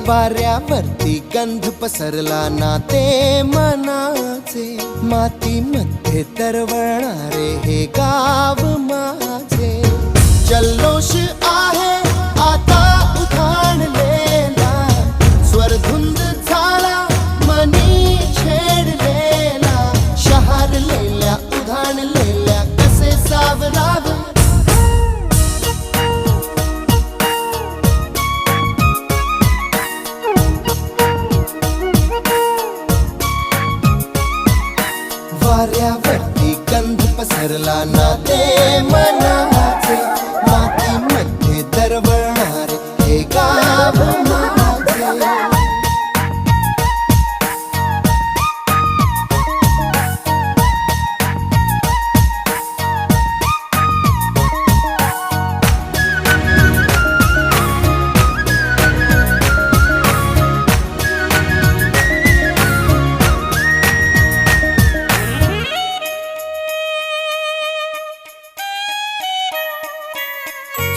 वाऱ्यावरती गंध पसरला ना ते मनाचे, मातीमध्ये तरवळणारे हे गाव माझे. जल्लोष आहे आता उधाणलेला, स्वरधुंद झाला मनी छेडलेला. शहारलेल्या उधाणलेल्या कसे सावरावे. वाऱ्यावरती गंध पसरला ना ते मनाचे, मातीमध्ये दरवळणारे हे गाव माझे.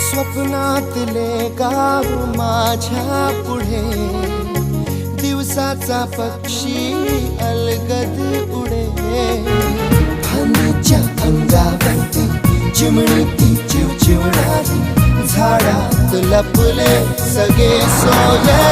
स्वप्नातले गाव माझ्या पुढे, दिवसाचा पक्षी अलगद उडे. फांदीच्या अंगावरती चिमणी चिवचिवणारी, झाडात लपले सगळे सोय